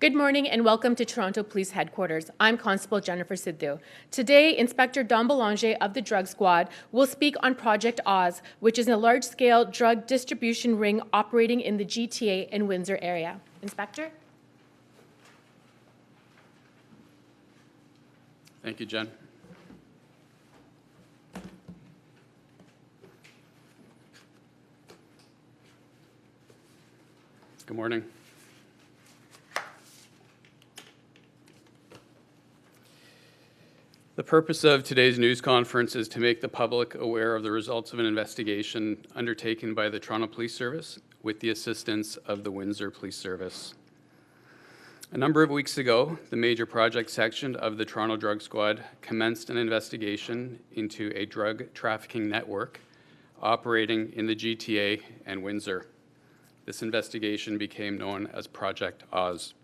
Good morning and welcome to Toronto Police Headquarters. I'm Constable Jennifer Sidhu. Today, Inspector Don Belanger of the Drug Squad will speak on Project Oz, which is a large-scale drug distribution ring operating in the GTA and Windsor area. Inspector? Thank you, Jen. Good morning. The purpose of today's news conference is to make the public aware of the results of an investigation undertaken by the Toronto Police Service with the assistance of the Windsor Police Service. A number of weeks ago, the Major Project Section of the Toronto Drug Squad commenced an investigation into a drug trafficking network operating in the GTA and Windsor. This investigation became known as Project Oz.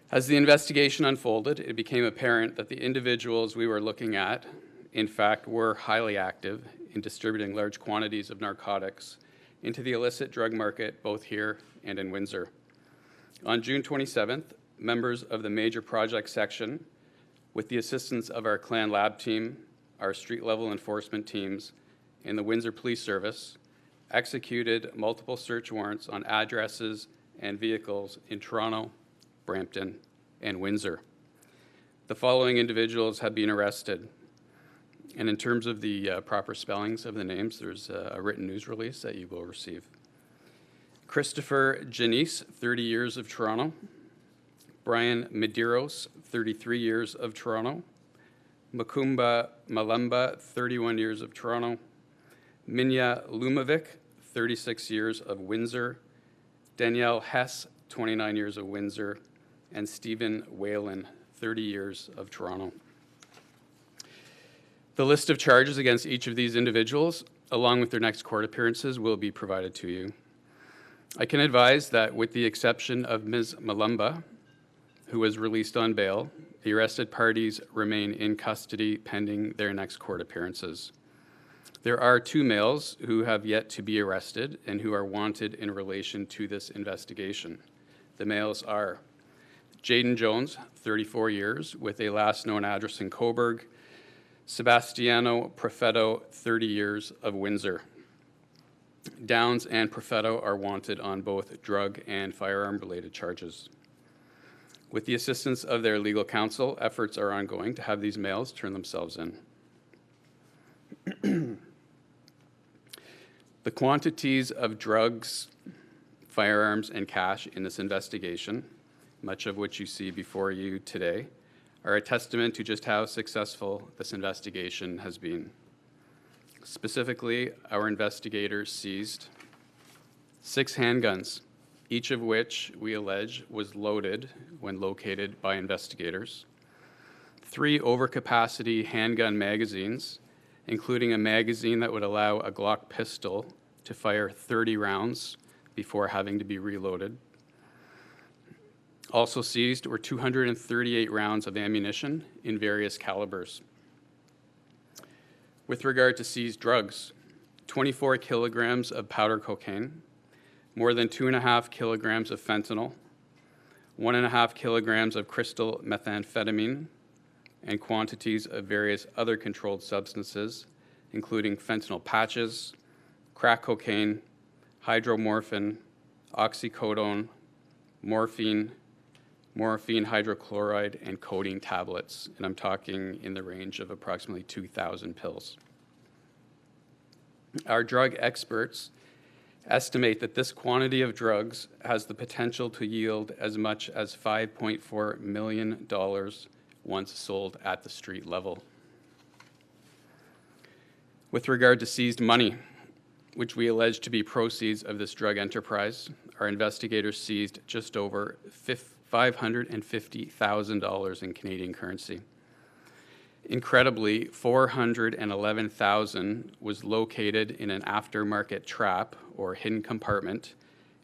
As the investigation unfolded, it became apparent that the individuals we were looking at, in fact, were highly active in distributing large quantities of narcotics into the illicit drug market, both here and in Windsor. On June 27th, members of the Major Project Section, with the assistance of our Clan Lab team, our street-level enforcement teams, and the Windsor Police Service, executed multiple search warrants on addresses and vehicles in Toronto, Brampton, and Windsor. The following individuals have been arrested. And in terms of the proper spellings of the names, there's a written news release that you will receive. Christopher Janice, 30 years of Toronto. Brian Medeiros, 33 years of Toronto. Makumba Malemba, 31 years of Toronto. Minya Lumovic, 36 years of Windsor. Danielle Hess, 29 years of Windsor. And Stephen Whalen, 30 years of Toronto. The list of charges against each of these individuals, along with their next court appearances, will be provided to you. I can advise that with the exception of Ms. Malemba, who was released on bail, the arrested parties remain in custody pending their next court appearances. There are 2 males who have yet to be arrested and who are wanted in relation to this investigation. The males are Jaden Jones, 34 years, with a last known address in Coburg. Sebastiano Profetto, 30 years, of Windsor. Downs and Profetto are wanted on both drug and firearm-related charges. With the assistance of their legal counsel, efforts are ongoing to have these males turn themselves in. The quantities of drugs, firearms, and cash in this investigation, much of which you see before you today, are a testament to just how successful this investigation has been. Specifically, our investigators seized 6 handguns, each of which we allege was loaded when located by investigators, 3 overcapacity handgun magazines, including a magazine that would allow a Glock pistol to fire 30 rounds before having to be reloaded. Also seized were 238 rounds of ammunition in various calibers. With regard to seized drugs, 24 kilograms of powder cocaine, more than 2.5 kilograms of fentanyl, 1.5 kilograms of crystal methamphetamine, and quantities of various other controlled substances, including fentanyl patches, crack cocaine, hydromorphine, oxycodone, morphine hydrochloride, and codeine tablets, and I'm talking in the range of approximately 2,000 pills. Our drug experts estimate that this quantity of drugs has the potential to yield as much as $5.4 million once sold at the street level. With regard to seized money, which we allege to be proceeds of this drug enterprise, our investigators seized just over $550,000 in Canadian currency. Incredibly, $411,000 was located in an aftermarket trap or hidden compartment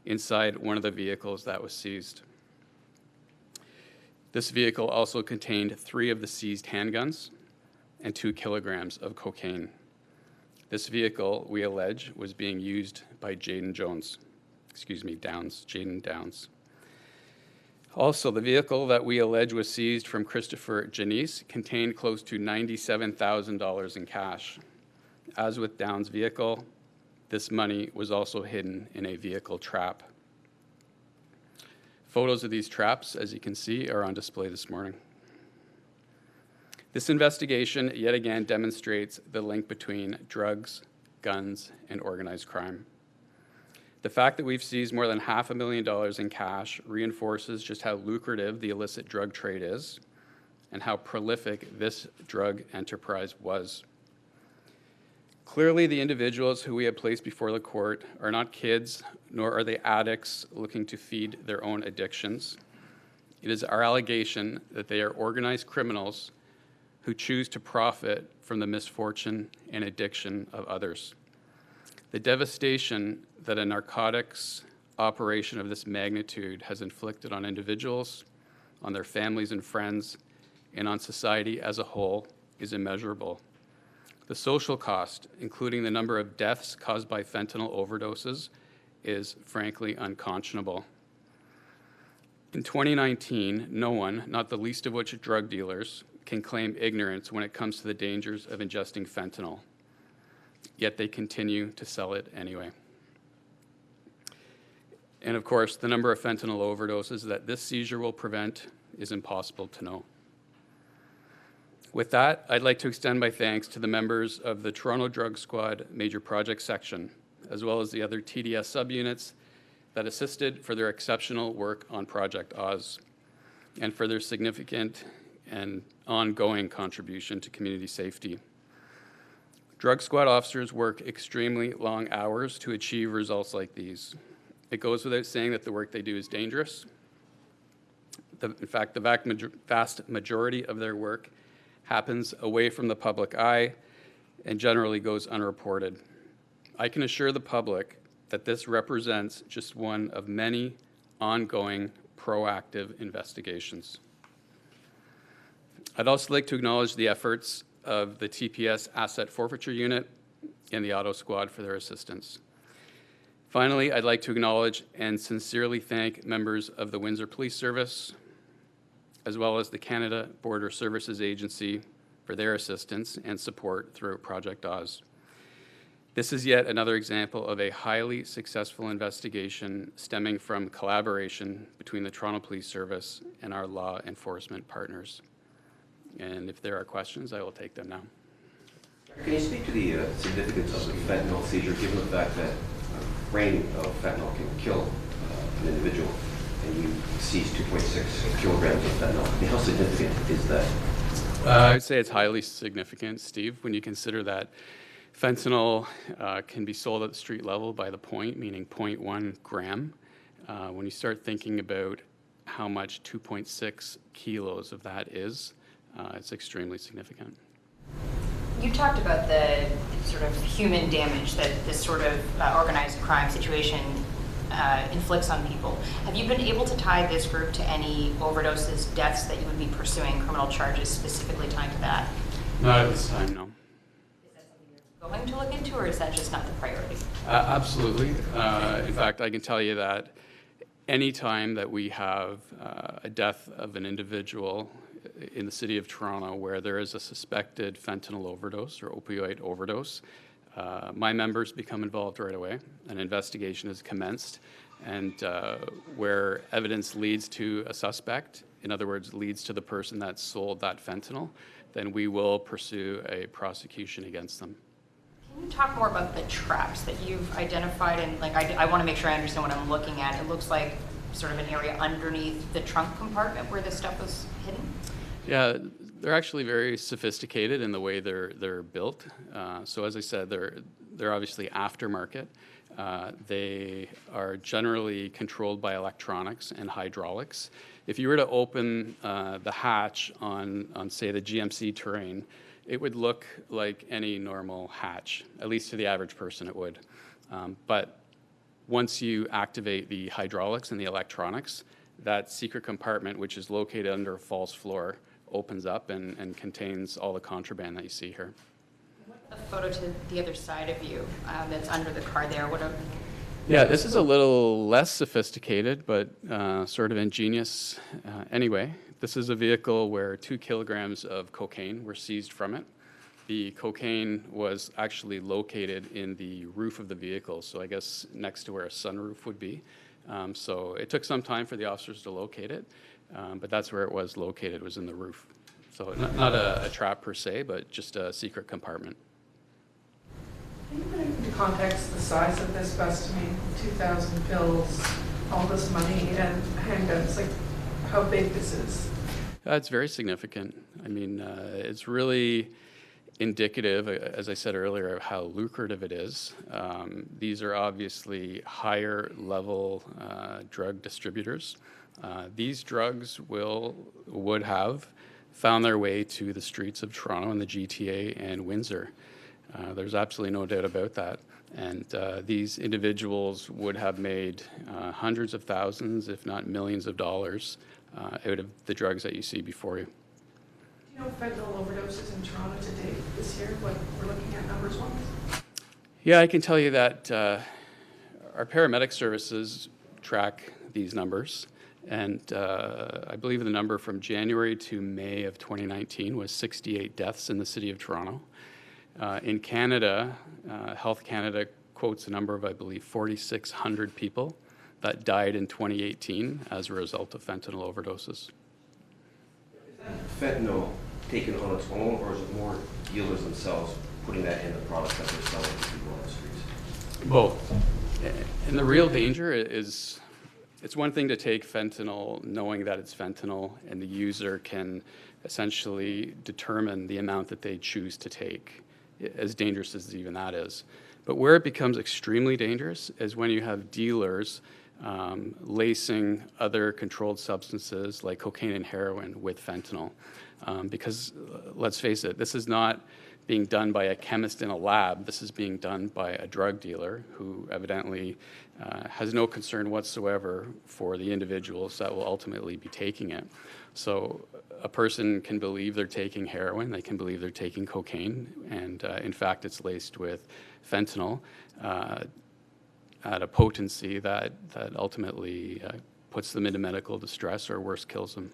inside one of the vehicles that was seized. This vehicle also contained 3 of the seized handguns and 2 kilograms of cocaine. This vehicle, we allege, was being used by Jaden Downs. Also, the vehicle that we allege was seized from Christopher Janice contained close to $97,000 in cash. As with Down's vehicle, this money was also hidden in a vehicle trap. Photos of these traps, as you can see, are on display this morning. This investigation yet again demonstrates the link between drugs, guns, and organized crime. The fact that we've seized more than $500,000 in cash reinforces just how lucrative the illicit drug trade is and how prolific this drug enterprise was. Clearly, the individuals who we have placed before the court are not kids, nor are they addicts looking to feed their own addictions. It is our allegation that they are organized criminals who choose to profit from the misfortune and addiction of others. The devastation that a narcotics operation of this magnitude has inflicted on individuals, on their families and friends, and on society as a whole is immeasurable. The social cost, including the number of deaths caused by fentanyl overdoses, is frankly unconscionable. In 2019, no one, not the least of which drug dealers, can claim ignorance when it comes to the dangers of ingesting fentanyl, yet they continue to sell it anyway. And of course, the number of fentanyl overdoses that this seizure will prevent is impossible to know. With that, I'd like to extend my thanks to the members of the Toronto Drug Squad Major Projects Section, as well as the other TDS subunits that assisted for their exceptional work on Project Oz, and for their significant and ongoing contribution to community safety. Drug Squad officers work extremely long hours to achieve results like these. It goes without saying that the work they do is dangerous. In fact, the vast majority of their work happens away from the public eye and generally goes unreported. I can assure the public that this represents just one of many ongoing proactive investigations. I'd also like to acknowledge the efforts of the TPS Asset Forfeiture Unit and the Auto Squad for their assistance. Finally, I'd like to acknowledge and sincerely thank members of the Windsor Police Service, as well as the Canada Border Services Agency for their assistance and support throughout Project Oz. This is yet another example of a highly successful investigation stemming from collaboration between the Toronto Police Service and our law enforcement partners. And if there are questions, I will take them now. Can you speak to the significance of the fentanyl seizure, given the fact that a grain of fentanyl can kill an individual, and you seize 2.6 kilograms of fentanyl? I mean, how significant is that? I would say it's highly significant, Steve, when you consider that fentanyl can be sold at the street level by the point, meaning 0.1 gram. When you start thinking about how much 2.6 kilos of that is, it's extremely significant. You talked about the sort of human damage that this sort of organized crime situation inflicts on people. Have you been able to tie this group to any overdoses, deaths that you would be pursuing criminal charges specifically tied to that? Not at this time, no. Is that something you're going to look into, or is that just not the priority? Absolutely. In fact, I can tell you that any time that we have a death of an individual in the city of Toronto where there is a suspected fentanyl overdose or opioid overdose, my members become involved right away. An investigation is commenced, and where evidence leads to a suspect, in other words, leads to the person that sold that fentanyl, then we will pursue a prosecution against them. Can you talk more about the traps that you've identified? And I want to make sure I understand what I'm looking at. It looks like sort of an area underneath the trunk compartment where this stuff was hidden. Yeah, they're actually very sophisticated in the way they're built. So as I said, they're obviously aftermarket. They are generally controlled by electronics and hydraulics. If you were to open the hatch on say the GMC Terrain, it would look like any normal hatch, at least to the average person it would. But once you activate the hydraulics and the electronics, that secret compartment, which is located under a false floor, opens up and contains all the contraband that you see here. A photo to the other side of you that's under the car there. Yeah, this is a little less sophisticated, but sort of ingenious anyway. This is a vehicle where 2 kilograms of cocaine were seized from it. The cocaine was actually located in the roof of the vehicle, so I guess next to where a sunroof would be. So it took some time for the officers to locate it, but that's where it was located, was in the roof. So not a trap per se, but just a secret compartment. Can you put into context the size of this bust to me? 2,000 pills, all this money, and handguns, like how big this is? It's very significant. I mean, it's really indicative, as I said earlier, of how lucrative it is. These are obviously higher level drug distributors. These drugs would have found their way to the streets of Toronto and the GTA and Windsor. There's absolutely no doubt about that. And these individuals would have made hundreds of thousands, if not millions of dollars out of the drugs that you see before you. Do you know fentanyl overdoses in Toronto to date this year, what we're looking at numbers-wise? Yeah, I can tell you that our paramedic services track these numbers. And I believe the number from January to May of 2019 was 68 deaths in the city of Toronto. In Canada, Health Canada quotes a number of, I believe, 4,600 people that died in 2018 as a result of fentanyl overdoses. Is that fentanyl taken on its own, or is it more dealers themselves putting that in the product that they're selling to people on the streets? Both. And the real danger is, it's one thing to take fentanyl knowing that it's fentanyl and the user can essentially determine the amount that they choose to take, as dangerous as even that is. But where it becomes extremely dangerous is when you have dealers lacing other controlled substances like cocaine and heroin with fentanyl. Because let's face it, this is not being done by a chemist in a lab. This is being done by a drug dealer who evidently has no concern whatsoever for the individuals that will ultimately be taking it. So a person can believe they're taking heroin, they can believe they're taking cocaine, and in fact it's laced with fentanyl at a potency that ultimately puts them into medical distress or worse, kills them.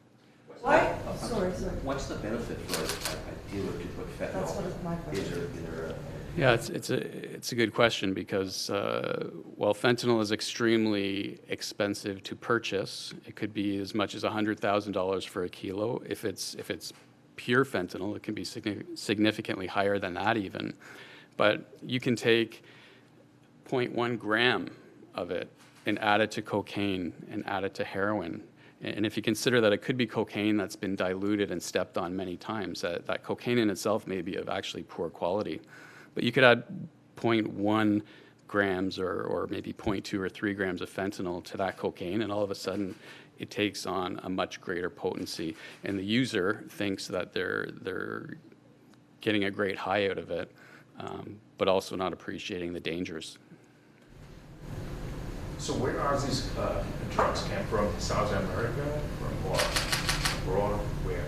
What? Sorry. What's the benefit for a dealer to put fentanyl? That's what is my question. Yeah, it's a good question because while fentanyl is extremely expensive to purchase, it could be as much as $100,000 for a kilo. If it's pure fentanyl, it can be significantly higher than that even. But you can take 0.1 gram of it and add it to cocaine and add it to heroin. And if you consider that it could be cocaine that's been diluted and stepped on many times, that cocaine in itself may be of actually poor quality. But you could add 0.1 grams or maybe 0.2 or 3 grams of fentanyl to that cocaine, and all of a sudden it takes on a much greater potency. And the user thinks that they're getting a great high out of it, but also not appreciating the dangers. So where are these drugs came from? South America, or abroad? Where?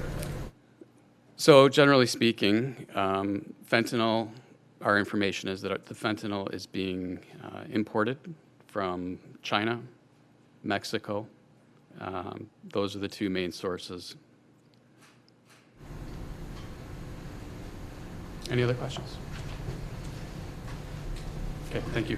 So generally speaking, fentanyl, our information is that the fentanyl is being imported from China, Mexico. Those are the two main sources. Any other questions? Okay, thank you.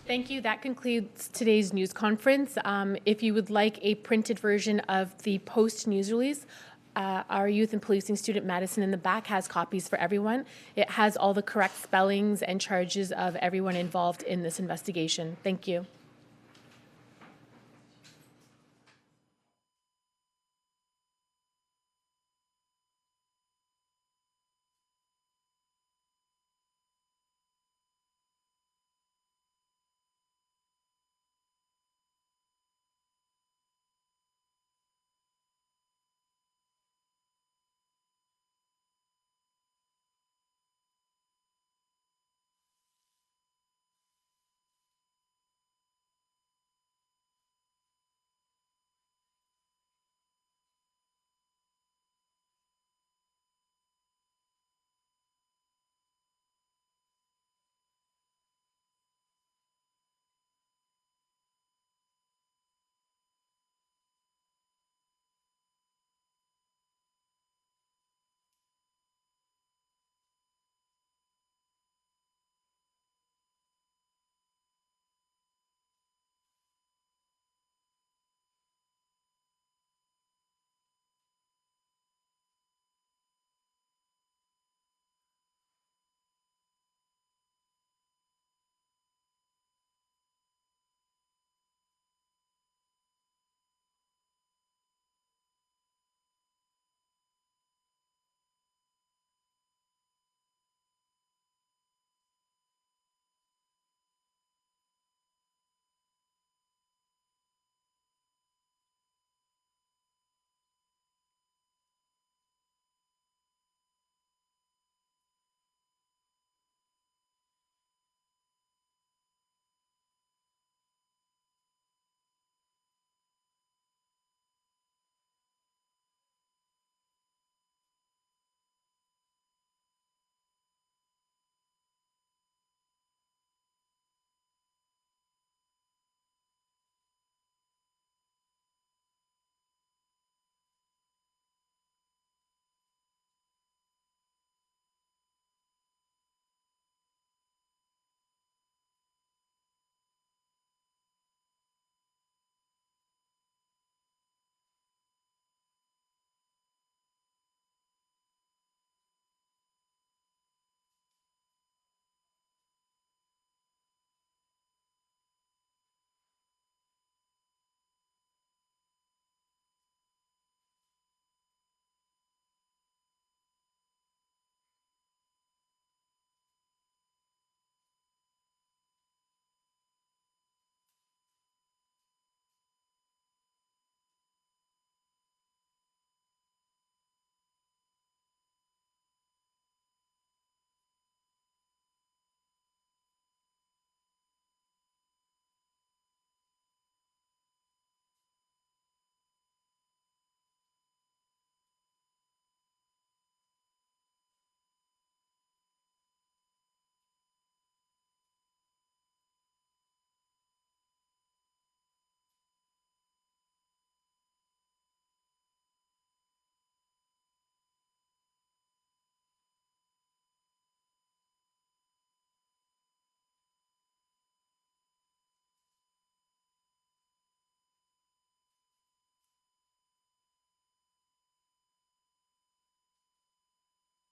Thank you. That concludes today's news conference. If you would like a printed version of the post news release, our Youth and Policing student Madison in the back has copies for everyone. It has all the correct spellings and charges of everyone involved in this investigation. Thank you.